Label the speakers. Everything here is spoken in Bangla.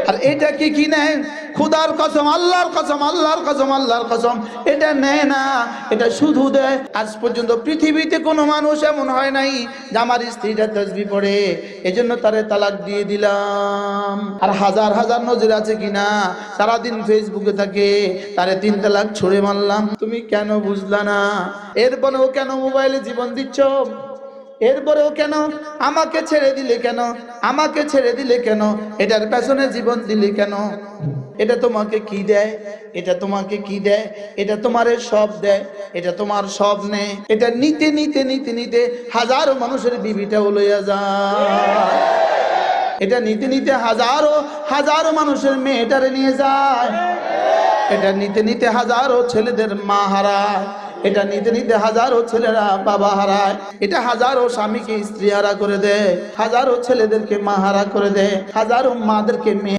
Speaker 1: আর এটা কি নেয়? খুদার কসম, আল্লাহর কসম, আল্লাহর কসম, আল্লাহর কসম, এটা নেয় না, এটা শুধু দেয়। আজ পর্যন্ত পৃথিবীতে কোনো মানুষ এমন হয় নাই যে আমার স্ত্রীটা তাসবিহ পড়ে এজন্য তারে তালাক দিয়ে দিলাম। আর হাজার হাজার নজির আছে কিনা, সারাদিন ফেসবুকে থাকে, তারে 3 তালাক ছুড়ে মারলাম। তুমি কেন বুঝলা না? এরপরেও কেন মোবাইলে জীবন দিচ্ছ? এরপরেও কেন আমাকে ছেড়ে দিলে? কেন আমাকে ছেড়ে দিলে? কেন এটার পেছনে জীবন দিলে কেন? এটা তোমাকে কি দেয়? এটা তোমাকে কি দেয়? এটা তোমারে সব দেয়, এটা তোমার সব নেই। এটা নিতে নিতে নিতে নিতে হাজারো মানুষের বিবিটাও লইয়া যায়। এটা নিতে নিতে হাজারো হাজারো মানুষের মেয়েটারে নিয়ে যায়। এটা নিতে নিতে হাজারো ছেলেদের মা হারায়। এটা নিতে নিতে হাজারো ছেলেরা বাবা হারায়। এটা হাজারো স্বামীকে স্ত্রী হারা করে দেয়, হাজারো ছেলেদেরকে মা হারা করে দেয়, হাজারো মাদেরকে মেয়ে